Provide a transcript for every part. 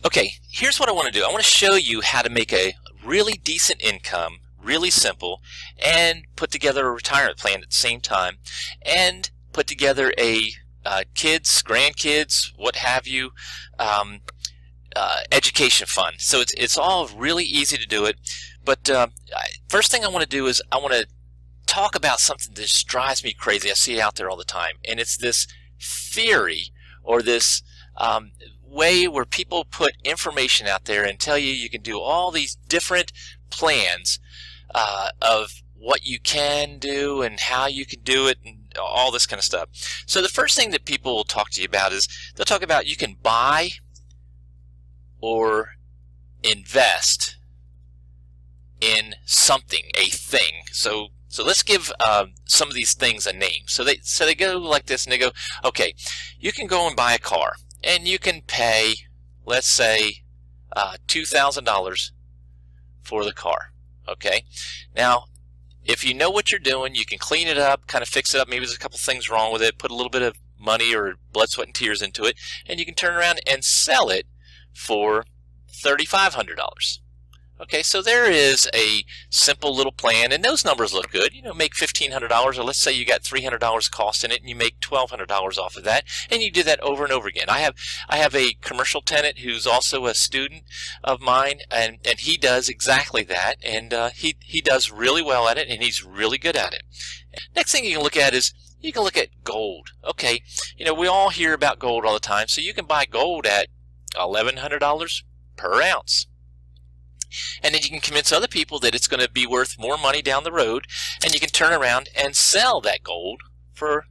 Okay, here's what I want to do. I want to show you how to make a really decent income, really simple, and put together a retirement plan at the same time, and put together a kids, grandkids, what have you, um, education fund. So it's all really easy to do it. But first thing I want to do is I want to talk about something that just drives me crazy. I see it out there all the time, and it's this theory or this way where people put information out there and tell you you can do all these different plans of what you can do and how you can do it and all this kind of stuff. So the first thing that people will talk to you about is they'll talk about you can buy or invest in something, a thing. So let's give some of these things a name. So they go like this, and they go, okay, you can go and buy a car, and you can pay, let's say, $2,000 for the car. Okay, now if you know what you're doing, you can clean it up, kind of fix it up. Maybe there's a couple things wrong with it. Put a little bit of money or blood, sweat, and tears into it, and you can turn around and sell it for $3,500. Okay, so there is a simple little plan, and those numbers look good. You know, make $1,500, or let's say you got $300 cost in it, and you make $1,200 off of that, and you do that over and over again. I have a commercial tenant who's also a student of mine, and he does exactly that, and he does really well at it, and he's really good at it. Next thing you can look at is you can look at gold. Okay, you know, we all hear about gold all the time, so you can buy gold at $1,100 per ounce. And then you can convince other people that it's going to be worth more money down the road, and you can turn around and sell that gold for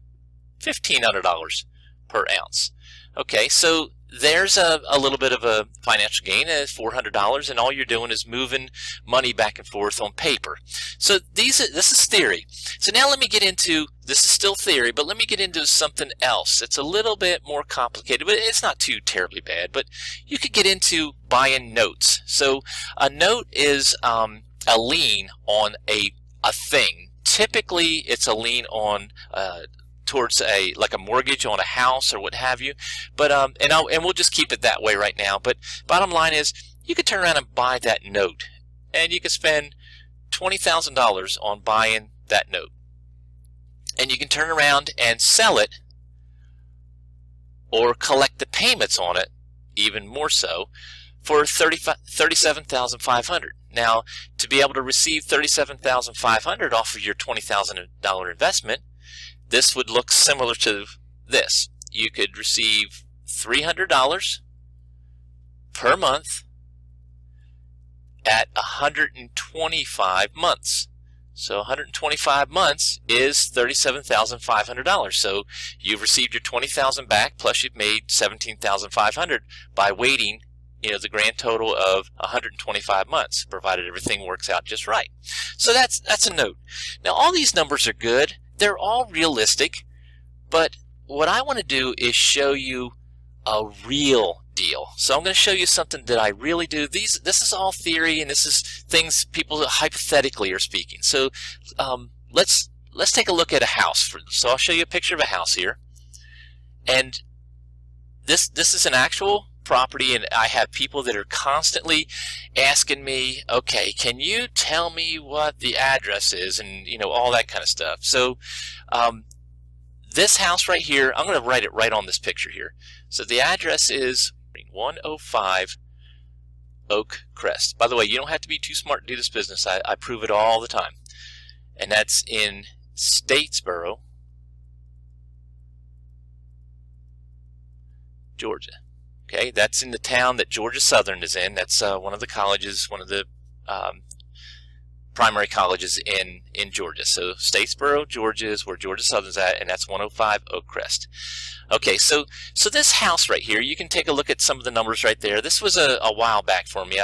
$1,500 per ounce. Okay, so there's a little bit of a financial gain at $400, and all you're doing is moving money back and forth on paper. So this is theory. So now let me get into, this is still theory, but let me get into something else. It's a little bit more complicated, but it's not too terribly bad. But you could get into buying notes. So a note is a lien on a thing. Typically, it's a lien on towards like a mortgage on a house or what have you, but and we'll just keep it that way right now. But bottom line is, you could turn around and buy that note, and you could spend $20,000 on buying that note, and you can turn around and sell it or collect the payments on it, even more so, for $37,500. Now, to be able to receive $37,500 off of your $20,000 investment, this would look similar to this. You could receive $300 per month at 125 months. So 125 months is $37,500. So you've received your $20,000 back, plus you've made $17,500 by waiting, you know, the grand total of 125 months, provided everything works out just right. So that's a note. Now, all these numbers are good. They're all realistic, but what I want to do is show you a real deal. So I'm going to show you something that I really do. This is all theory, and this is things people hypothetically are speaking. So let's take a look at a house. So I'll show you a picture of a house here, and this is an actual property, and I have people that are constantly asking me, okay, can you tell me what the address is, and you know, all that kind of stuff. So this house right here, I'm going to write it right on this picture here. So the address is 105 Oak Crest. By the way, you don't have to be too smart to do this business. I prove it all the time. And that's in Statesboro, Georgia. Okay, that's in the town that Georgia Southern is in. That's one of the colleges, one of the primary colleges in Georgia. So Statesboro, Georgia is where Georgia Southern's at, and that's 105 Oak Crest. Okay, so this house right here, you can take a look at some of the numbers right there. This was a while back for me.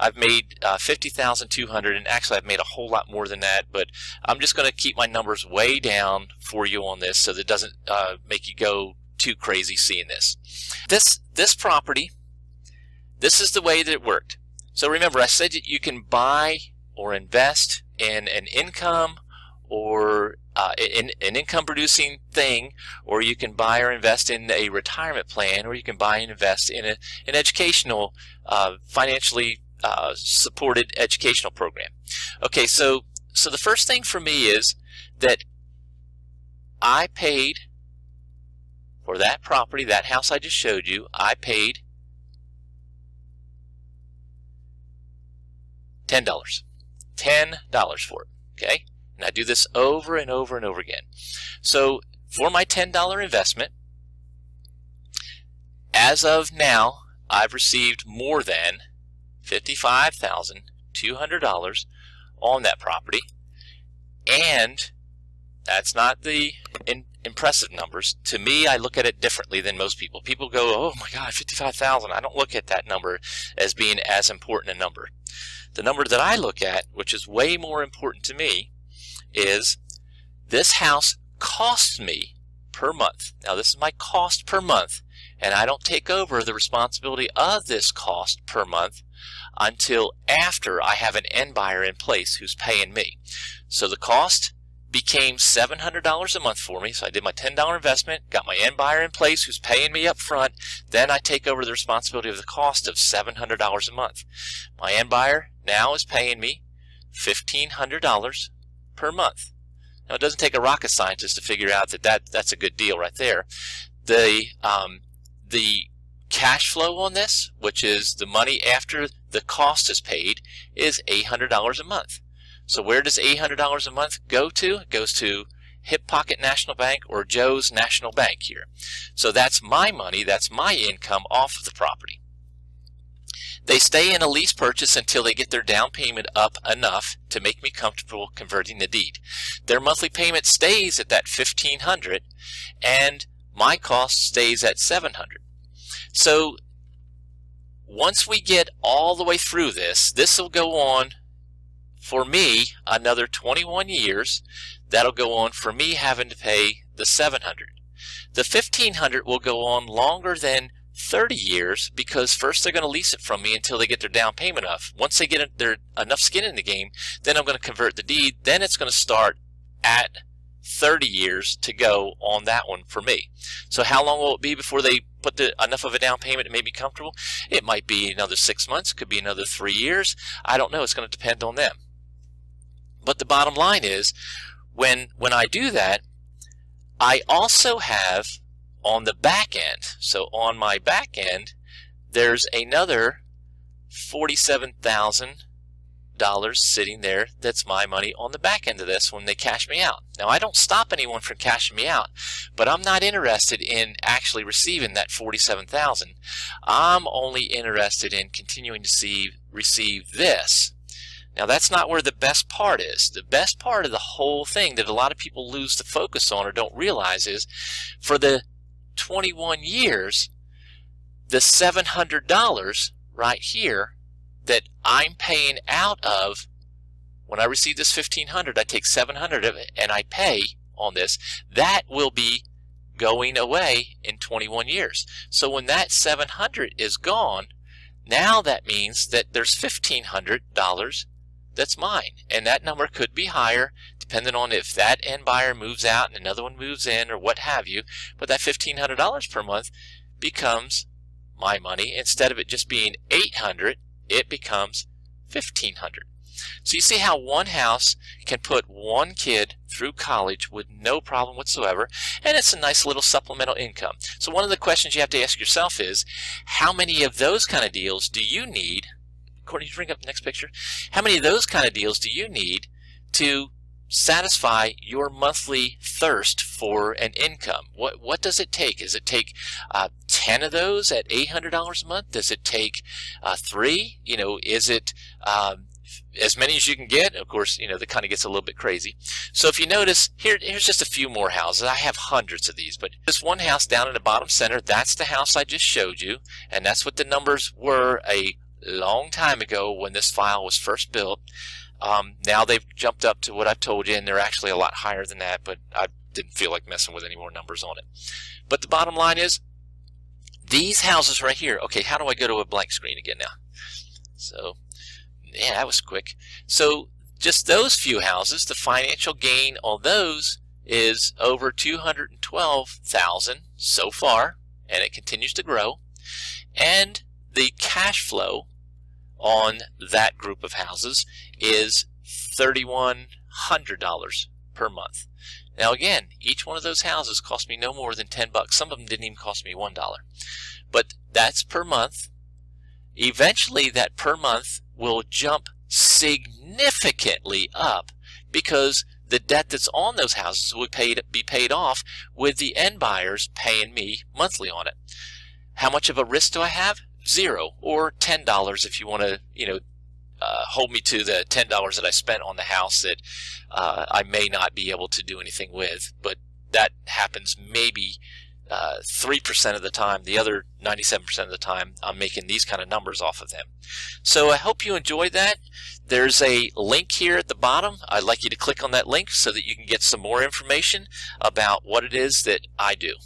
I've made $50,200, and actually I've made a whole lot more than that, but I'm just going to keep my numbers way down for you on this so that it doesn't make you go too crazy seeing this. This property, this is the way that it worked. So remember, I said that you can buy or invest in an income or in an income producing thing, or you can buy or invest in a retirement plan, or you can buy and invest in an educational, financially supported educational program. Okay, so the first thing for me is that I paid for that property, that house I just showed you, I paid $10. $10 for it, okay? And I do this over and over and over again. So for my $10 investment, as of now, I've received more than $55,200 on that property, and that's not the impressive numbers. To me, I look at it differently than most people. People go, oh my God, 55,000. I don't look at that number as being as important a number. The number that I look at, which is way more important to me, is this house costs me per month. Now this is my cost per month, and I don't take over the responsibility of this cost per month until after I have an end buyer in place who's paying me. So the cost became $700 a month for me. So I did my $10 investment, got my end buyer in place who's paying me up front, then I take over the responsibility of the cost of $700 a month. My end buyer now is paying me $1,500 per month. Now it doesn't take a rocket scientist to figure out that's a good deal right there. The cash flow on this, which is the money after the cost is paid, is $800 a month. So where does $800 a month go to? It goes to Hip Pocket National Bank or Joe's National Bank here. So that's my money, that's my income off of the property. They stay in a lease purchase until they get their down payment up enough to make me comfortable converting the deed. Their monthly payment stays at that $1,500, and my cost stays at $700. So once we get all the way through this, this will go on for me another 21 years. That'll go on for me having to pay the $700. The $1,500 will go on longer than 30 years, because first they're going to lease it from me until they get their down payment up. Once they get their enough skin in the game, then I'm going to convert the deed. Then it's going to start at 30 years to go on that one for me. So how long will it be before they put enough of a down payment to make me comfortable? It might be another 6 months, could be another 3 years. I don't know. It's going to depend on them. But the bottom line is, when I do that, I also have on the back end, so on my back end, there's another $47,000 sitting there that's my money on the back end of this when they cash me out. Now I don't stop anyone from cashing me out, but I'm not interested in actually receiving that $47,000. I'm only interested in continuing to receive this. Now that's not where the best part is. The best part of the whole thing that a lot of people lose the focus on or don't realize is, for the 21 years, the $700 right here that I'm paying out of, when I receive this $1,500, I take $700 of it and I pay on this, that will be going away in 21 years. So when that $700 is gone, now that means that there's $1,500 that's mine, and that number could be higher depending on if that end buyer moves out and another one moves in or what have you. But that $1,500 per month becomes my money. Instead of it just being $800, it becomes $1,500. So you see how one house can put one kid through college with no problem whatsoever, and it's a nice little supplemental income. So one of the questions you have to ask yourself is, how many of those kind of deals do you need? Courtney, bring up the next picture. How many of those kind of deals do you need to satisfy your monthly thirst for an income? What does it take? Does it take 10 of those at $800 a month? Does it take 3? You know, is it as many as you can get? Of course, you know, that kind of gets a little bit crazy. So if you notice, here's just a few more houses. I have hundreds of these, but this one house down in the bottom center, that's the house I just showed you, and that's what the numbers were a long time ago when this file was first built. Now they've jumped up to what I've told you, and they're actually a lot higher than that, but I didn't feel like messing with any more numbers on it. But the bottom line is, these houses right here, okay, how do I go to a blank screen again now? So, yeah, that was quick. So just those few houses, the financial gain on those is over $212,000 so far, and it continues to grow. And the cash flow on that group of houses is $3,100 per month. Now again, each one of those houses cost me no more than 10 bucks. Some of them didn't even cost me $1. But that's per month. Eventually that per month will jump significantly up because the debt that's on those houses would be paid off with the end buyers paying me monthly on it. How much of a risk do I have? 0 or $10 if you want to, hold me to the $10 that I spent on the house that I may not be able to do anything with. But that happens maybe 3% of the time. The other 97% of the time I'm making these kind of numbers off of them. So I hope you enjoyed that. There's a link here at the bottom. I'd like you to click on that link so that you can get some more information about what it is that I do.